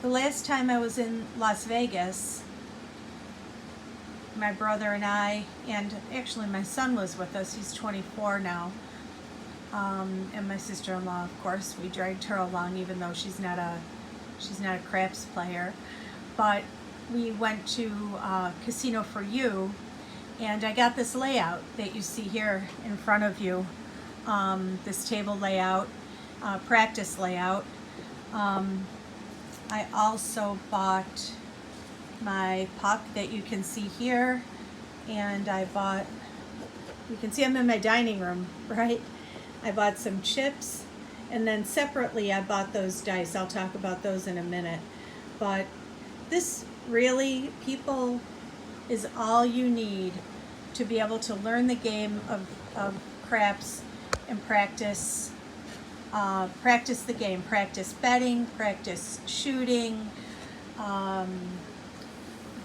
The last time I was in Las Vegas, my brother and I, and actually my son was with us, he's 24 now, and my sister-in-law, of course, we dragged her along even though she's not a craps player. But we went to Casino for You, and I got this layout that you see here in front of you, this table layout, practice layout. I also bought my puck that you can see here, and I bought, you can see I'm in my dining room, right? I bought some chips, and then separately I bought those dice. I'll talk about those in a minute. But this really, people, is all you need to be able to learn the game of craps and practice the game, practice betting, practice shooting,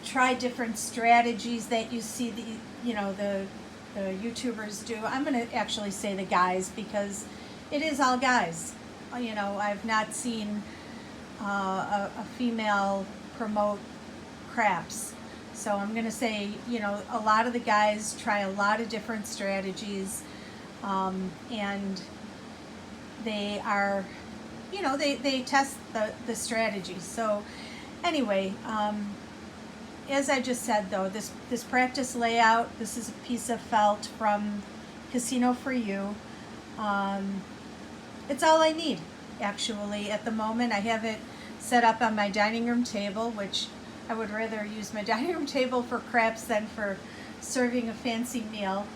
try different strategies that you see the YouTubers do. I'm going to actually say the guys because it is all guys. I've not seen a female promote craps. So I'm going to say, a lot of the guys try a lot of different strategies, and they are, they test the strategies. So anyway, as I just said though, this practice layout, this is a piece of felt from Casino for You. It's all I need, actually, at the moment. I have it set up on my dining room table, which I would rather use my dining room table for craps than for serving a fancy meal,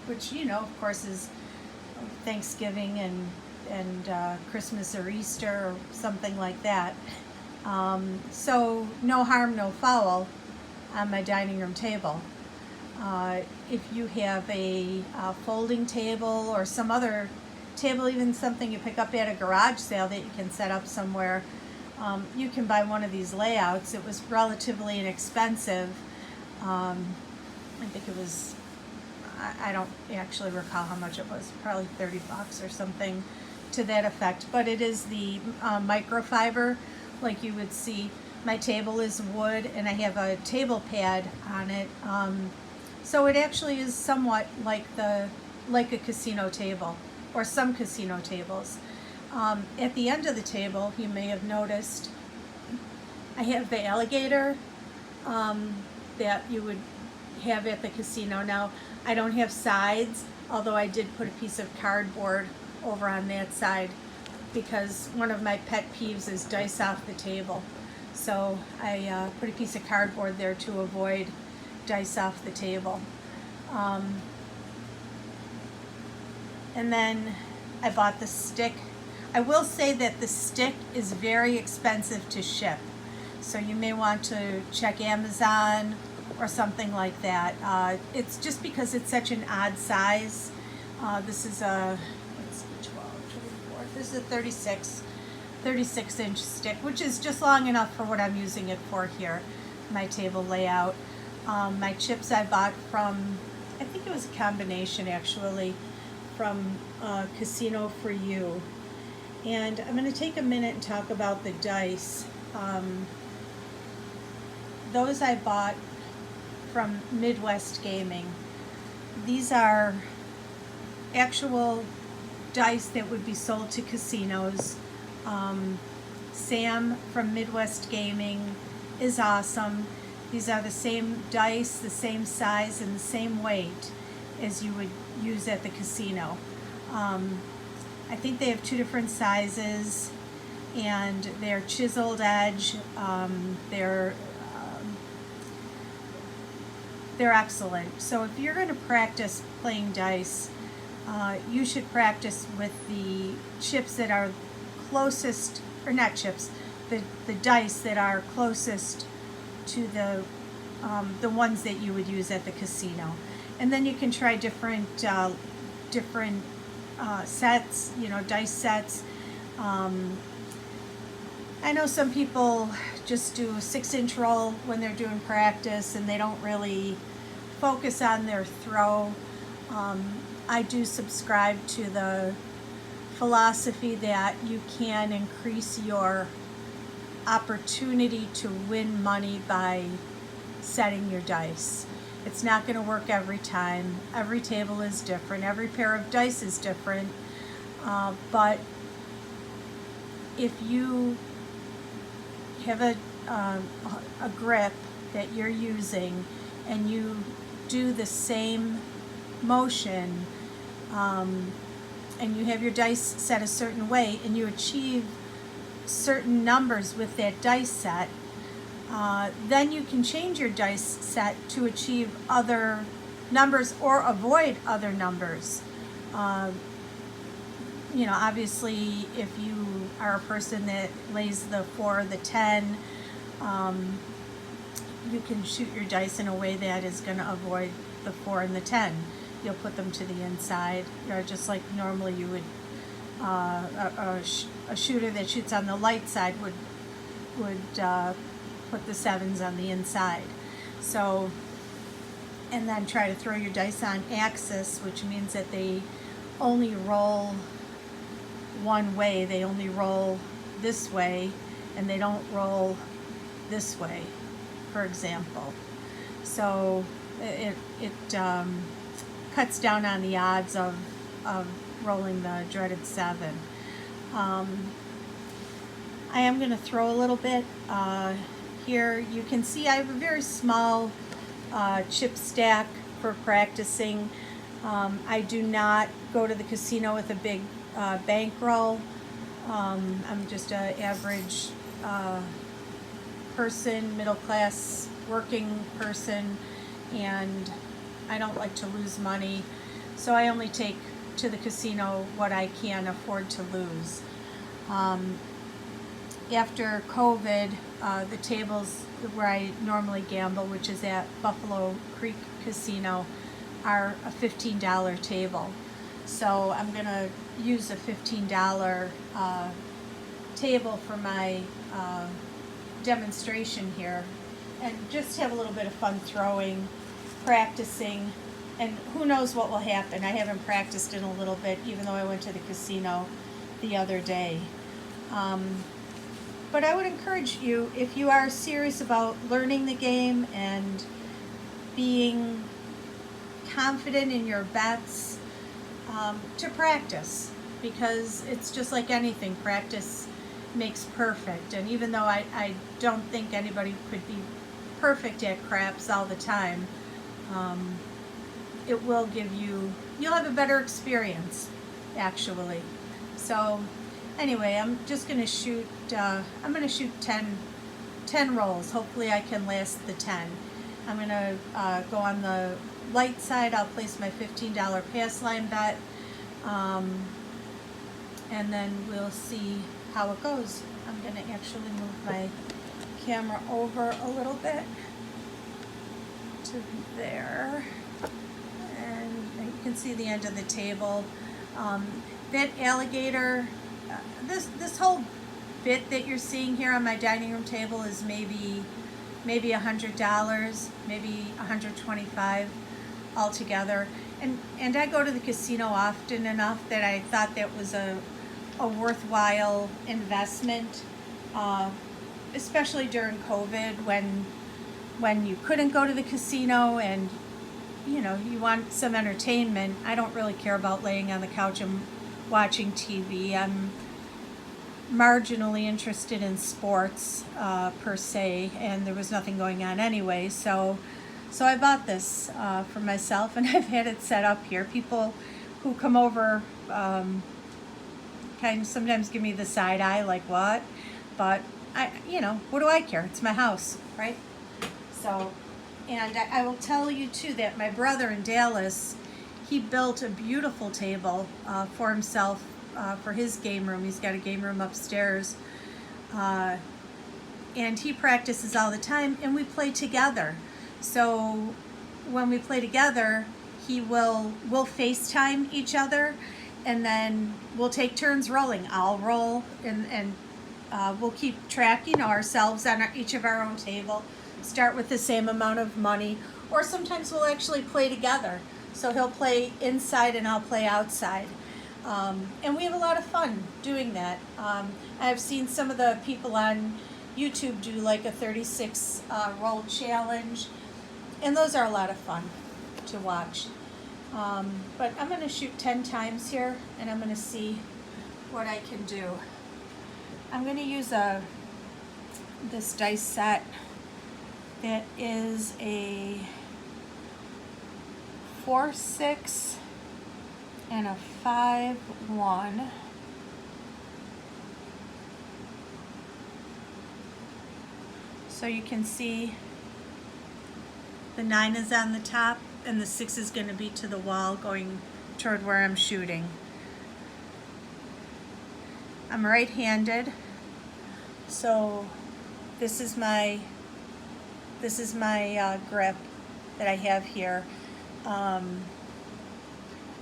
which, of course, is Thanksgiving and Christmas or Easter or something like that. So no harm, no foul on my dining room table. If you have a folding table or some other table, even something you pick up at a garage sale that you can set up somewhere, you can buy one of these layouts. It was relatively inexpensive. I think it was, I don't actually recall how much it was, probably $30 or something to that effect. But it is the microfiber, like you would see. My table is wood and I have a table pad on it. So it actually is somewhat like a casino table, or some casino tables. At the end of the table, you may have noticed, I have the alligator that you would have at the casino. Now, I don't have sides, although I did put a piece of cardboard over on that side because one of my pet peeves is dice off the table. So I put a piece of cardboard there to avoid dice off the table. And then I bought the stick. I will say that the stick is very expensive to ship. So you may want to check Amazon or something like that. It's just because it's such an odd size. This is a, let's see, 12, 24. This is a 36-inch stick, which is just long enough for what I'm using it for here, my table layout. My chips I bought from, I think it was a combination actually, from Casino for You. And I'm going to take a minute and talk about the dice. Those I bought from Midwest Gaming. These are actual dice that would be sold to casinos. Sam from Midwest Gaming is awesome. These are the same dice, the same size, and the same weight as you would use at the casino. I think they have two different sizes, and they're chiseled edge. They're excellent. So if you're going to practice playing dice, you should practice with the chips that are closest, or not chips, the dice that are closest to the ones that you would use at the casino. And then you can try different sets, dice sets. I know some people just do a 6-inch roll when they're doing practice and they don't really focus on their throw. I do subscribe to the philosophy that you can increase your opportunity to win money by setting your dice. It's not going to work every time. Every table is different. Every pair of dice is different. But if you have a grip that you're using and you do the same motion, and you have your dice set a certain way and you achieve certain numbers with that dice set, then you can change your dice set to achieve other numbers or avoid other numbers. You know, obviously, if you are a person that lays the 4 or the 10, you can shoot your dice in a way that is going to avoid the 4 and the 10. You'll put them to the inside, just like normally you would. A shooter that shoots on the light side would put the 7s on the inside. So, and then try to throw your dice on axis, which means that they only roll one way. They only roll this way, and they don't roll this way, for example. So it cuts down on the odds of rolling the dreaded 7. I am going to throw a little bit here. You can see I have a very small chip stack for practicing. I do not go to the casino with a big bankroll. I'm just an average person, middle class working person, and I don't like to lose money, so I only take to the casino what I can afford to lose. After COVID, the tables where I normally gamble, which is at Buffalo Creek Casino, are a $15 table. So I'm going to use a $15 table for my demonstration here, and just have a little bit of fun throwing, practicing, and who knows what will happen. I haven't practiced in a little bit, even though I went to the casino the other day. But I would encourage you, if you are serious about learning the game and being confident in your bets, to practice, because it's just like anything, practice makes perfect. And even though I don't think anybody could be perfect at craps all the time, it will give you'll have a better experience, actually. So anyway, I'm just going to shoot, I'm going to shoot 10 rolls. Hopefully I can last the 10. I'm going to go on the light side. I'll place my $15 pass line bet, and then we'll see how it goes. I'm going to actually move my camera over a little bit to there, and you can see the end of the table. That alligator, this whole bit that you're seeing here on my dining room table is maybe $100, maybe $125 altogether. And I go to the casino often enough that I thought that was a worthwhile investment, especially during COVID, when you couldn't go to the casino and you know you want some entertainment. I don't really care about laying on the couch and watching TV. I'm marginally interested in sports per se, and there was nothing going on anyway, so I bought this for myself, and I've had it set up here. People who come over kind of sometimes give me the side eye, like, what? But what do I care? It's my house, right? So, and I will tell you too that my brother in Dallas, he built a beautiful table for himself for his game room. He's got a game room upstairs, and he practices all the time, and we play together. So when we play together, we'll FaceTime each other, and then we'll take turns rolling. I'll roll, and we'll keep track, ourselves on each of our own table. Start with the same amount of money, or sometimes we'll actually play together. So he'll play inside and I'll play outside. And we have a lot of fun doing that. I've seen some of the people on YouTube do like a 36 roll challenge, and those are a lot of fun to watch. But I'm going to shoot 10 times here, and I'm going to see what I can do. I'm going to use this dice set that is a 4-6 and a 5-1. So you can see the 9 is on the top and the 6 is going to be to the wall going toward where I'm shooting. I'm right-handed, so this is my grip that I have here, that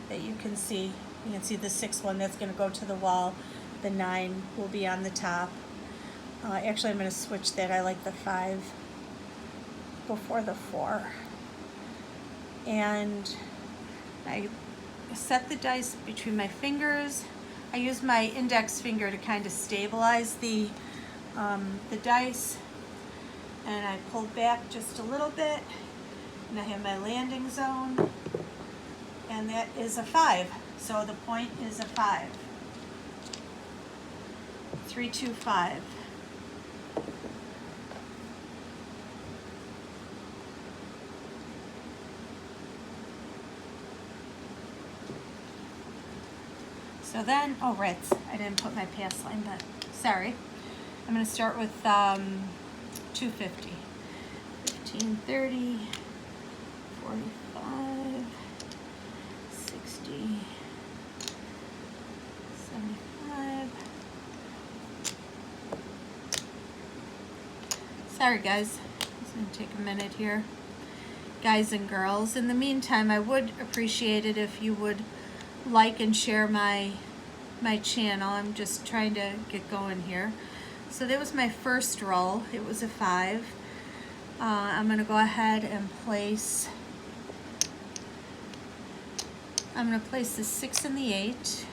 you can see. You can see the 6 one that's going to go to the wall. The 9 will be on the top. Actually, I'm going to switch that. I like the 5 before the 4. And I set the dice between my fingers. I use my index finger to kind of stabilize the dice, and I pulled back just a little bit, and I have my landing zone, and that is a 5. So the point is a 5. 3, 2, 5. So then, oh right, I didn't put my pass line, but sorry. I'm going to start with 250. 15, 30, 45, 60, 75. Sorry guys, it's going to take a minute here. Guys and girls, in the meantime, I would appreciate it if you would like and share my channel. I'm just trying to get going here. So that was my first roll. It was a 5. I'm going to go ahead and place, I'm going to place the 6 and the 8.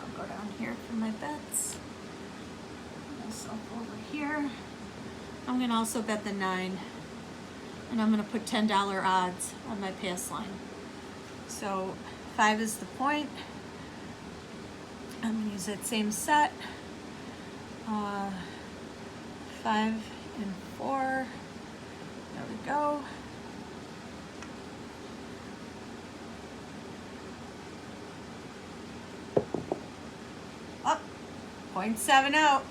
I'll go down here for my bets. Put myself over here. I'm going to also bet the 9. And I'm going to put $10 odds on my pass line. So 5 is the point. I'm going to use that same set. 5 and 4. There we go. Up. 0.7 out.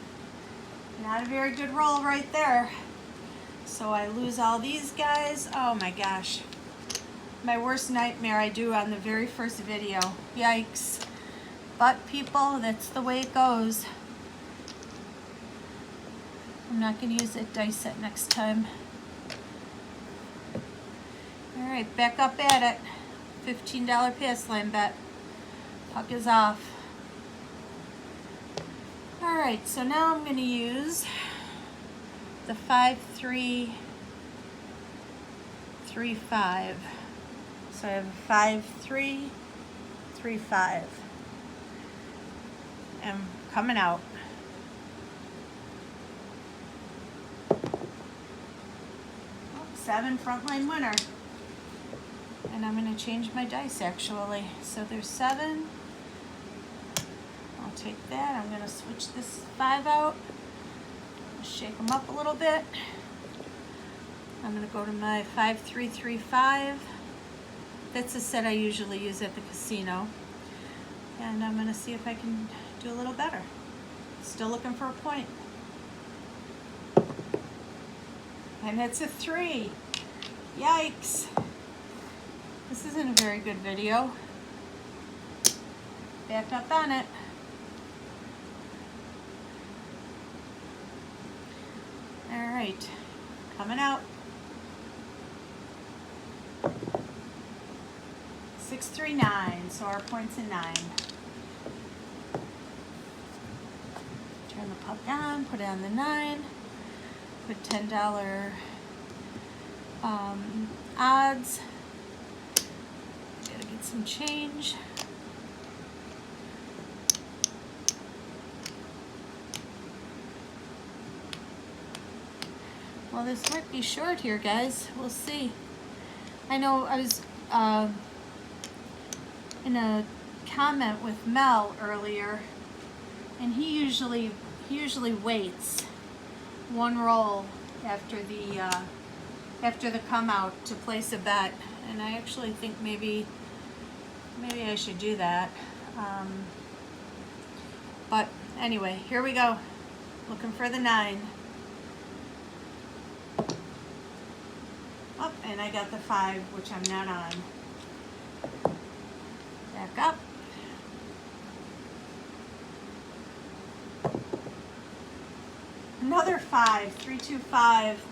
Not a very good roll right there. So I lose all these guys. Oh my gosh. My worst nightmare I do on the very first video. Yikes. But people, that's the way it goes. I'm not going to use that dice set next time. Alright, back up at it. $15 pass line bet. Puck is off. Alright, so now I'm going to use the 5, 3, 3, 5. So I have 5, 3, 3, 5. And coming out. Oh, 7 frontline winner. And I'm going to change my dice actually. So there's 7. I'll take that. I'm going to switch this 5 out. Shake them up a little bit. I'm going to go to my 5, 3, 3, 5. That's a set I usually use at the casino. And I'm going to see if I can do a little better. Still looking for a point. And it's a 3. Yikes. This isn't a very good video. Back up on it. Alright, coming out. 6, 3, 9, so our point's a 9. Turn the puck on, put it on the 9, put $10 odds. Gotta get some change. Well, this might be short here, guys. We'll see. I know I was in a comment with Mel earlier, and he usually waits one roll after the come out to place a bet, and I actually think maybe I should do that. But anyway, here we go. Looking for the 9. Oh, and I got the 5, which I'm not on. Back up. Another 5, 3, 2, 5.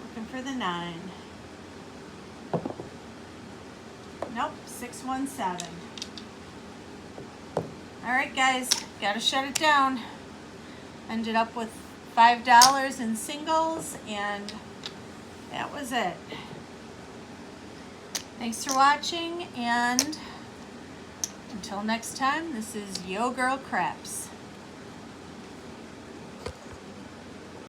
Looking for the 9. Nope, 6, 1, 7. All right, guys, gotta shut it down. Ended up with $5 in singles, and that was it. Thanks for watching, and until next time, this is YoGirl Craps.